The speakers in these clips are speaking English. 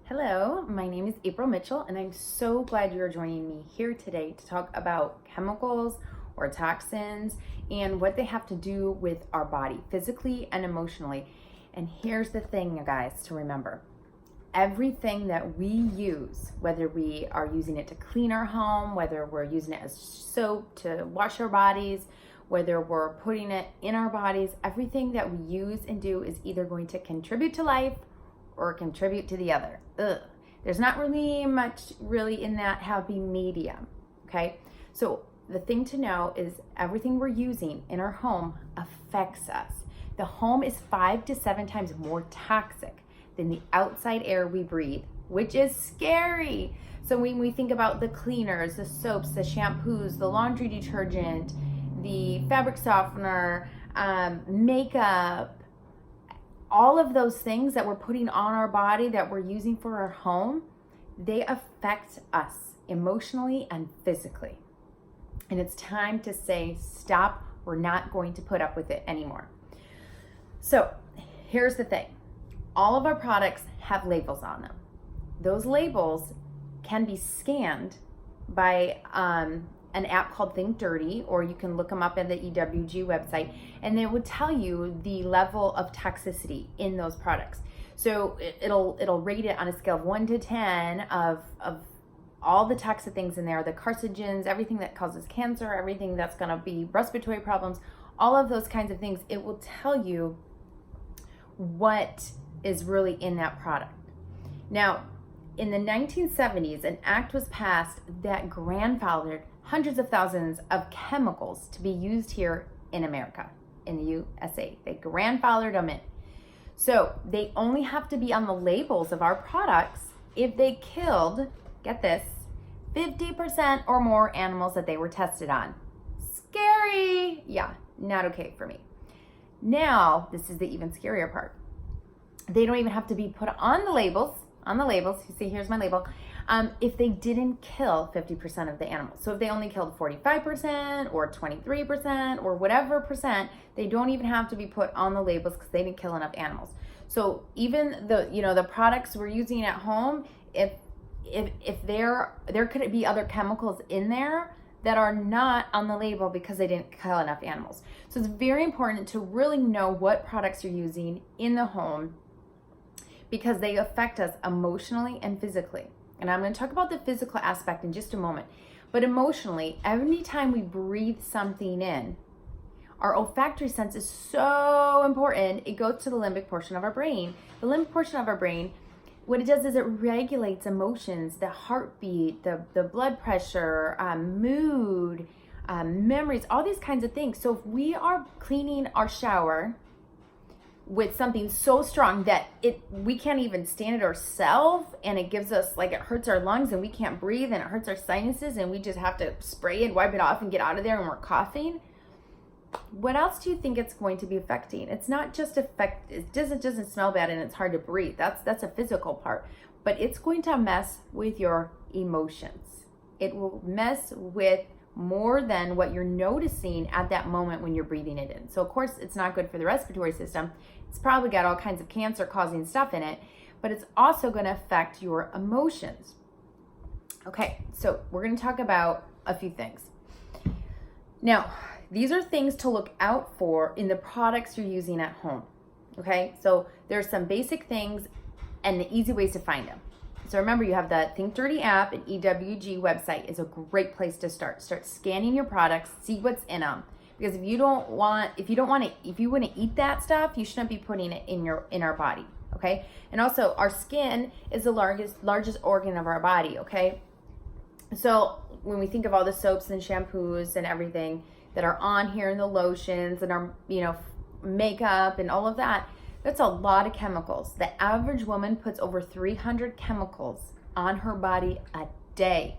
Hello, my name is April Mitchell, and I'm so glad you're joining me here today to talk about chemicals or toxins and what they have to do with our body, physically and emotionally. And here's the thing, you guys, to remember. Everything that we use, whether we are using it to clean our home, whether we're using it as soap to wash our bodies, whether we're putting it in our bodies, everything that we use and do is either going to contribute to life or contribute to the other. There's not really much in that happy medium, okay? So the thing to know is everything we're using in our home affects us. The home is 5 to 7 times more toxic than the outside air we breathe, which is scary. So when we think about the cleaners, the soaps, the shampoos, the laundry detergent, the fabric softener, makeup, all of those things that we're putting on our body that we're using for our home, they affect us emotionally and physically. And it's time to say, stop, we're not going to put up with it anymore. So here's the thing. All of our products have labels on them. Those labels can be scanned by an app called Think Dirty, or you can look them up at the EWG website, and they would tell you the level of toxicity in those products. So it'll rate it on a scale of 1 to 10 of all the toxic things in there, the carcinogens, everything that causes cancer, everything that's going to be respiratory problems, all of those kinds of things. It will tell you what is really in that product. Now, in the 1970s, an act was passed that grandfathered hundreds of thousands of chemicals to be used here in America, in the USA. They grandfathered them in. So they only have to be on the labels of our products if they killed, get this, 50% or more animals that they were tested on. Scary. Yeah, not okay for me. Now, this is the even scarier part. They don't even have to be put on the labels. You see, here's my label. If they didn't kill 50% of the animals. So if they only killed 45% or 23% or whatever percent, they don't even have to be put on the labels because they didn't kill enough animals. So even the products we're using at home, if there could be other chemicals in there that are not on the label because they didn't kill enough animals. So it's very important to really know what products you're using in the home, because they affect us emotionally and physically. And I'm going to talk about the physical aspect in just a moment. But emotionally, every time we breathe something in, our olfactory sense is so important. It goes to the limbic portion of our brain. The limbic portion of our brain, what it does is it regulates emotions, the heartbeat, the blood pressure, mood, memories, all these kinds of things. So if we are cleaning our shower with something so strong that we can't even stand it ourselves, and it gives us, like, it hurts our lungs and we can't breathe, and it hurts our sinuses and we just have to spray and wipe it off and get out of there, and we're coughing, what else do you think it's going to be affecting? It's not just it doesn't smell bad and it's hard to breathe. That's a physical part, but it's going to mess with your emotions. It will mess with more than what you're noticing at that moment when you're breathing it in. So of course it's not good for the respiratory system. It's probably got all kinds of cancer causing stuff in it, but it's also going to affect your emotions. Okay, so we're going to talk about a few things. Now, these are things to look out for in the products you're using at home. Okay, so there's some basic things and the easy ways to find them. So remember, you have the Think Dirty app, and EWG website is a great place to start. Start scanning your products, see what's in them. Because if you want to eat that stuff, you shouldn't be putting it in our body. Okay, and also our skin is the largest organ of our body. Okay, so when we think of all the soaps and shampoos and everything that are on here, and the lotions and our makeup and all of that, that's a lot of chemicals. The average woman puts over 300 chemicals on her body a day.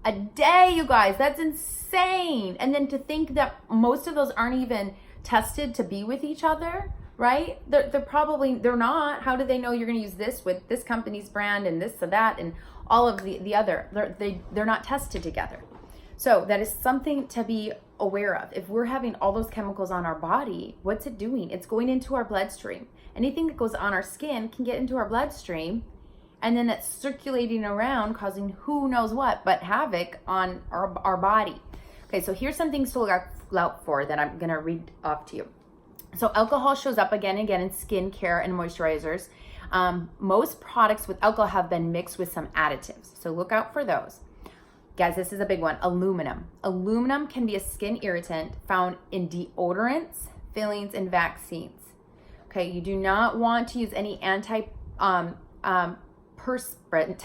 A day, you guys, that's insane. And then to think that most of those aren't even tested to be with each other, right? They're not. How do they know you're going to use this with this company's brand and this or that and all of the other? They're not tested together. So that is something to be aware of. If we're having all those chemicals on our body, what's it doing? It's going into our bloodstream. Anything that goes on our skin can get into our bloodstream and then it's circulating around, causing who knows what, but havoc on our body. Okay, so here's some things to look out for that I'm gonna read off to you. So alcohol shows up again and again in skincare and moisturizers. Most products with alcohol have been mixed with some additives, so look out for those. Guys, this is a big one, aluminum. Aluminum can be a skin irritant found in deodorants, fillings, and vaccines. Okay, you do not want to use any antiperspirant.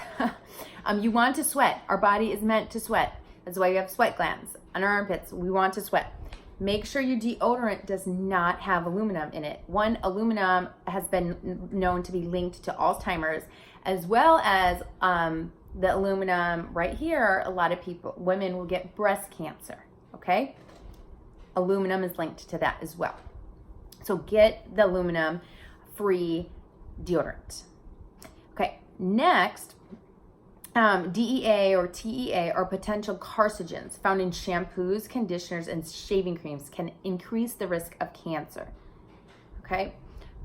You want to sweat. Our body is meant to sweat. That's why we have sweat glands on our armpits. We want to sweat. Make sure your deodorant does not have aluminum in it. One, aluminum has been known to be linked to Alzheimer's, as well as the aluminum right here. A lot of women will get breast cancer, okay? Aluminum is linked to that as well. So get the aluminum-free deodorant. Okay, next, DEA or TEA are potential carcinogens found in shampoos, conditioners, and shaving creams can increase the risk of cancer. Okay,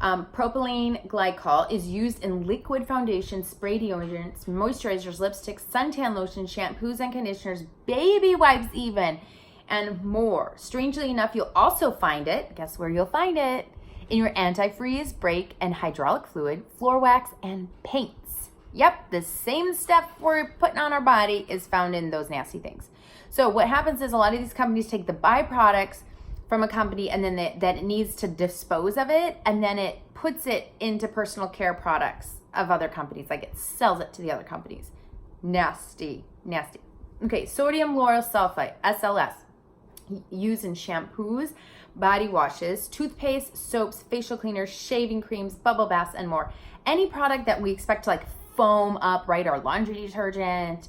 propylene glycol is used in liquid foundations, spray deodorants, moisturizers, lipsticks, suntan lotion, shampoos and conditioners, baby wipes even, and more. Strangely enough, you'll also find it, guess where you'll find it? In your antifreeze, brake, and hydraulic fluid, floor wax, and paints. Yep, the same stuff we're putting on our body is found in those nasty things. So what happens is a lot of these companies take the byproducts from a company and then that it needs to dispose of it, and then it puts it into personal care products of other companies, like it sells it to the other companies. Nasty, nasty. Okay, sodium lauryl sulfite, SLS, used in shampoos, body washes, toothpaste, soaps, facial cleaners, shaving creams, bubble baths, and more. Any product that we expect to like foam up, right? Our laundry detergent,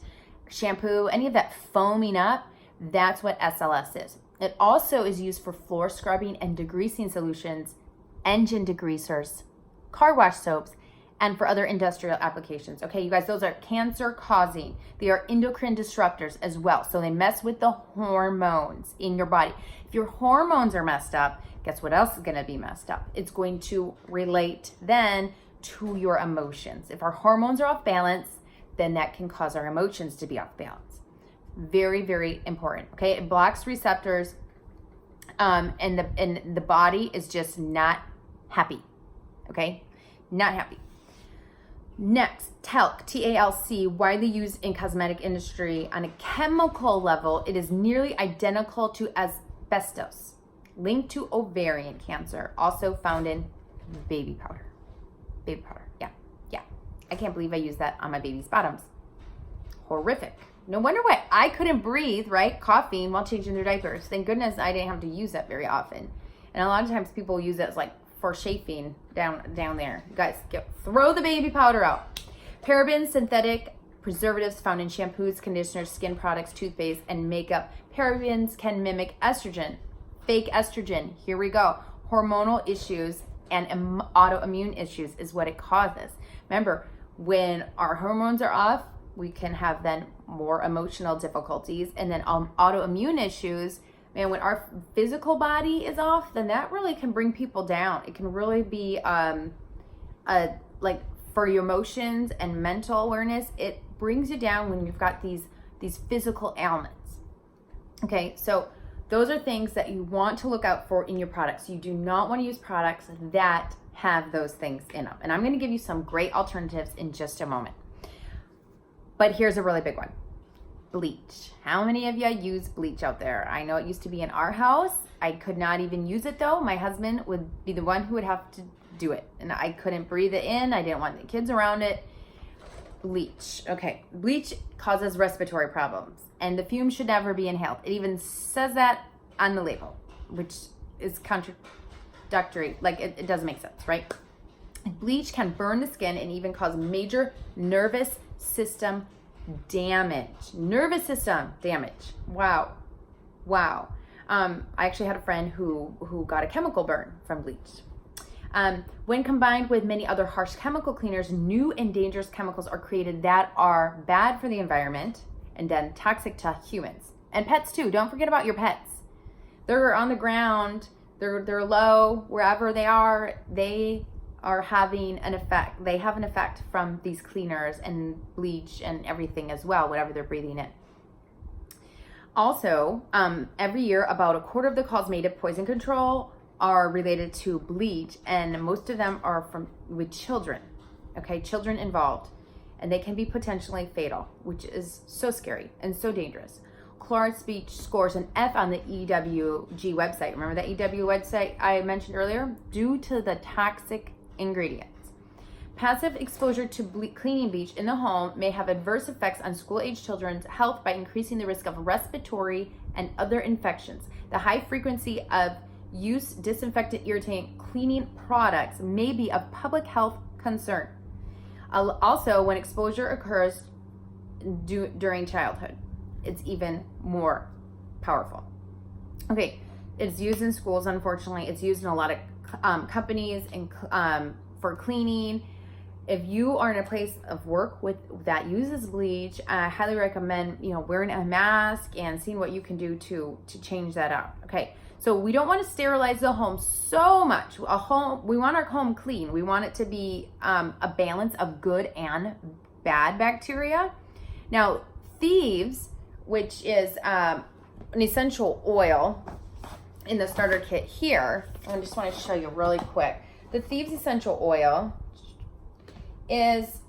shampoo, any of that foaming up, that's what SLS is. It also is used for floor scrubbing and degreasing solutions, engine degreasers, car wash soaps, and for other industrial applications. Okay, you guys, those are cancer causing. They are endocrine disruptors as well. So they mess with the hormones in your body. If your hormones are messed up, guess what else is gonna be messed up? It's going to relate then to your emotions. If our hormones are off balance, then that can cause our emotions to be off balance. Very, very important. Okay, it blocks receptors, and the body is just not happy. Okay, not happy. Next, talc, TALC, widely used in cosmetic industry. On a chemical level, it is nearly identical to asbestos, linked to ovarian cancer, also found in baby powder. Baby powder, yeah. I can't believe I used that on my baby's bottoms. Horrific. No wonder why I couldn't breathe, right? Coughing while changing their diapers. Thank goodness I didn't have to use that very often. And a lot of times people use it as like for chafing down there. You guys, throw the baby powder out. Parabens, synthetic preservatives found in shampoos, conditioners, skin products, toothpaste, and makeup. Parabens can mimic estrogen, fake estrogen. Here we go. Hormonal issues and autoimmune issues is what it causes. Remember, when our hormones are off, we can have then more emotional difficulties, and then autoimmune issues. Man, when our physical body is off, then that really can bring people down. It can really be like for your emotions and mental awareness, it brings you down when you've got these physical ailments. Okay, so those are things that you want to look out for in your products. You do not want to use products that have those things in them. And I'm going to give you some great alternatives in just a moment. But here's a really big one. Bleach. How many of you use bleach out there? I know it used to be in our house. I could not even use it though. My husband would be the one who would have to do it. And I couldn't breathe it in. I didn't want the kids around it. Bleach. Okay. Bleach causes respiratory problems, and the fumes should never be inhaled. It even says that on the label, which is contradictory. Like it doesn't make sense, right? Bleach can burn the skin and even cause major nervous system damage. Nervous system damage. Wow. I actually had a friend who got a chemical burn from bleach. When combined with many other harsh chemical cleaners, new and dangerous chemicals are created that are bad for the environment and then toxic to humans and pets too. Don't forget about your pets. They're on the ground. They're low wherever they are. They are having an effect. They have an effect from these cleaners and bleach and everything as well, whatever they're breathing in. Also, every year, about a quarter of the calls made at poison control are related to bleach, and most of them are with children. Okay, children involved, and they can be potentially fatal, which is so scary and so dangerous. Chloride bleach scores an F on the EWG website. Remember that EW website I mentioned earlier? Due to the toxic ingredients. Passive exposure to cleaning bleach in the home may have adverse effects on school-age children's health by increasing the risk of respiratory and other infections. The high frequency of use disinfectant, irritant, cleaning products may be of public health concern. Also, when exposure occurs during childhood, it's even more powerful. Okay, it's used in schools, unfortunately. It's used in a lot of companies and for cleaning. If you are in a place of work that uses bleach, I highly recommend wearing a mask and seeing what you can do to change that out. Okay, so we don't want to sterilize the home so much. We want our home clean. We want it to be a balance of good and bad bacteria. Now, thieves, which is an essential oil in the starter kit here, I just want to show you really quick. The Thieves essential oil is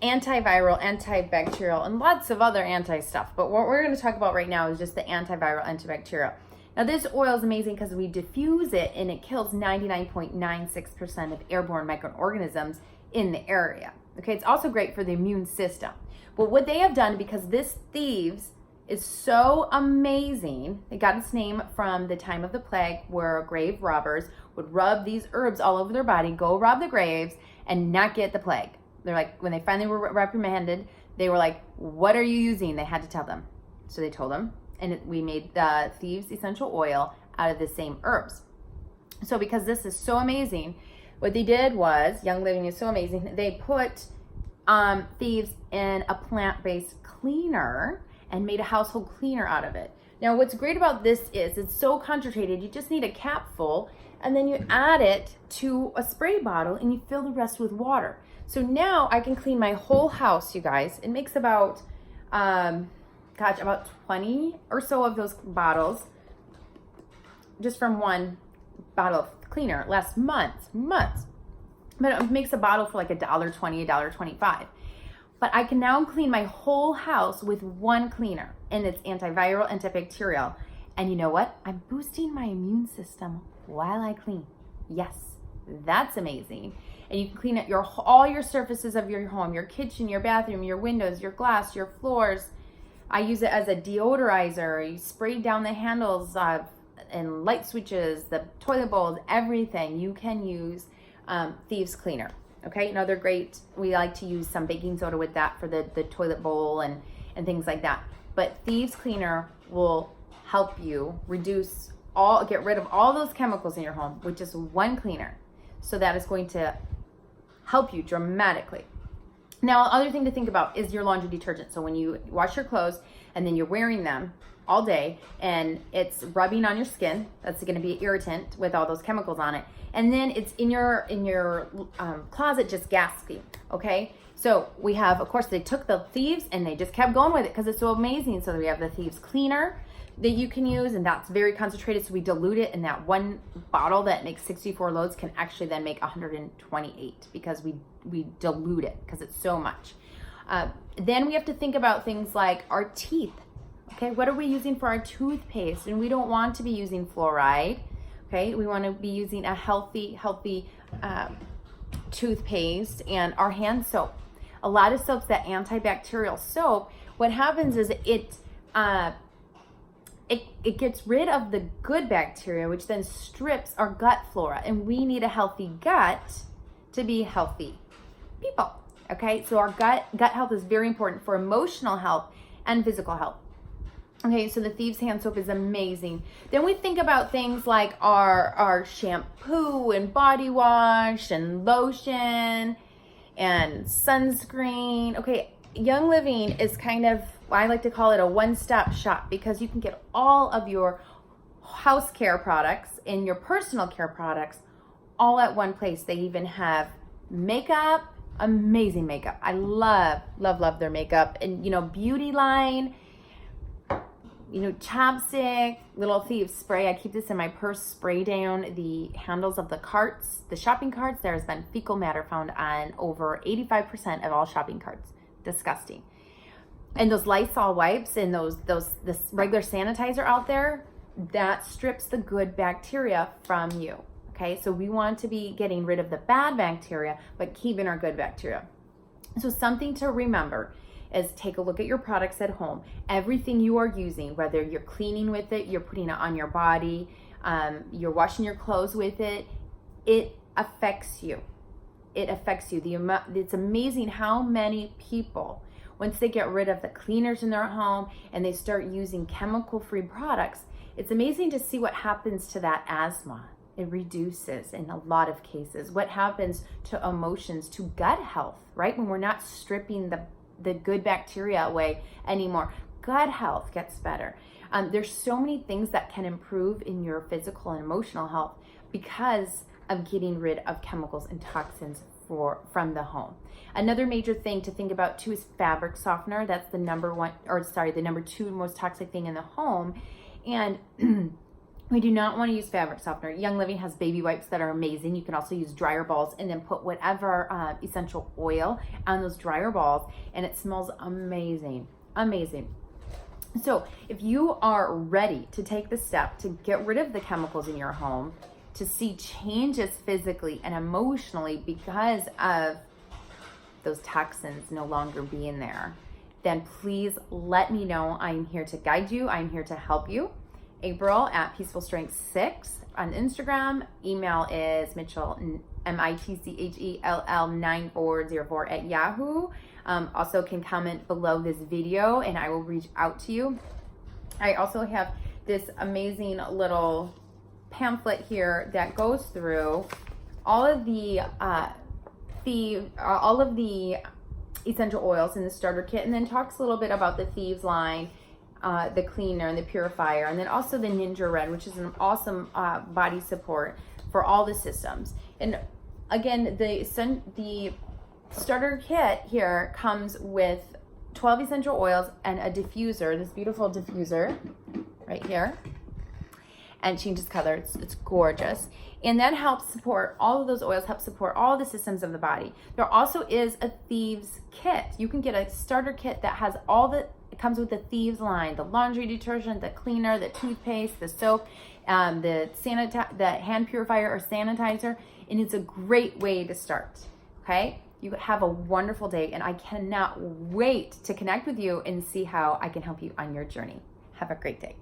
antiviral, antibacterial, and lots of other stuff. But what we're going to talk about right now is just the antiviral, antibacterial. Now, this oil is amazing because we diffuse it and it kills 99.96% of airborne microorganisms in the area. Okay, it's also great for the immune system. But what they have done, because this Thieves is so amazing, it got its name from the time of the plague where grave robbers would rub these herbs all over their body, go rob the graves, and not get the plague. They're like, when they finally were reprimanded, they were like, what are you using? They had to tell them. So they told them, and we made the Thieves essential oil out of the same herbs. So because this is so amazing, what they did was, Young Living is so amazing, they put Thieves in a plant-based cleaner and made a household cleaner out of it. Now, what's great about this is it's so concentrated, you just need a capful, and then you add it to a spray bottle and you fill the rest with water. So now I can clean my whole house, you guys. It makes about, about 20 or so of those bottles just from one bottle of cleaner. It lasts months. But it makes a bottle for like $1.20, $1.25. But I can now clean my whole house with one cleaner, and it's antiviral, antibacterial. And you know what? I'm boosting my immune system while I clean. Yes, that's amazing. And you can clean up all your surfaces of your home, your kitchen, your bathroom, your windows, your glass, your floors. I use it as a deodorizer. You spray down the handles and light switches, the toilet bowls, everything. You can use Thieves Cleaner. Okay, another great, we like to use some baking soda with that for the toilet bowl and things like that. But Thieves Cleaner will help you get rid of all those chemicals in your home with just one cleaner. So that is going to help you dramatically. Now, other thing to think about is your laundry detergent. So when you wash your clothes and then you're wearing them all day and it's rubbing on your skin, that's going to be an irritant with all those chemicals on it. And then it's in your closet just gasping, okay? So we have, of course, they took the Thieves and they just kept going with it because it's so amazing. So we have the Thieves Cleaner that you can use, and that's very concentrated. So we dilute it, and that one bottle that makes 64 loads can actually then make 128 because we dilute it because it's so much. Then we have to think about things like our teeth. Okay, what are we using for our toothpaste? And we don't want to be using fluoride. Okay, we want to be using a healthy toothpaste and our hand soap. A lot of soaps, that antibacterial soap, what happens is it gets rid of the good bacteria, which then strips our gut flora. And we need a healthy gut to be healthy people. Okay, so our gut health is very important for emotional health and physical health. Okay, so the Thieves hand soap is amazing. Then we think about things like our shampoo and body wash and lotion and sunscreen. Okay, Young Living is kind of, I like to call it a one-stop shop because you can get all of your house care products and your personal care products all at one place. They even have makeup, amazing makeup. I love, love, love their makeup. And, you know, beauty line, you know, chapstick, Little Thieves spray. I keep this in my purse, spray down the handles of the carts, the shopping carts. There has been fecal matter found on over 85% of all shopping carts. Disgusting. And those Lysol wipes and this regular sanitizer out there, that strips the good bacteria from you. Okay, so we want to be getting rid of the bad bacteria, but keeping our good bacteria. So something to remember is take a look at your products at home. Everything you are using, whether you're cleaning with it, you're putting it on your body, you're washing your clothes with it, it affects you. It affects you. It's amazing how many people, once they get rid of the cleaners in their home and they start using chemical-free products, it's amazing to see what happens to that asthma. It reduces in a lot of cases. What happens to emotions, to gut health, right? When we're not stripping the good bacteria away anymore, gut health gets better. There's so many things that can improve in your physical and emotional health because of getting rid of chemicals and toxins from the home. Another major thing to think about too is fabric softener. That's the number 2 most toxic thing in the home. And we do not want to use fabric softener. Young Living has baby wipes that are amazing. You can also use dryer balls and then put whatever essential oil on those dryer balls, and it smells amazing, amazing. So if you are ready to take the step to get rid of the chemicals in your home, to see changes physically and emotionally because of those toxins no longer being there, then please let me know. I'm here to guide you. I'm here to help you. April at peacefulstrength6 on Instagram. Email is Mitchell, MITCHELL 9404 at Yahoo. Also can comment below this video and I will reach out to you. I also have this amazing little pamphlet here that goes through all of the essential oils in the starter kit, and then talks a little bit about the Thieves line, the cleaner and the purifier, and then also the Ninja Red, which is an awesome body support for all the systems. And again, the starter kit here comes with 12 essential oils and a diffuser, this beautiful diffuser right here, and changes color. It's gorgeous. And that helps support, all of those oils help support all the systems of the body. There also is a Thieves kit. You can get a starter kit that has it comes with the Thieves line, the laundry detergent, the cleaner, the toothpaste, the soap, the hand purifier or sanitizer, and it's a great way to start, okay? You have a wonderful day, and I cannot wait to connect with you and see how I can help you on your journey. Have a great day.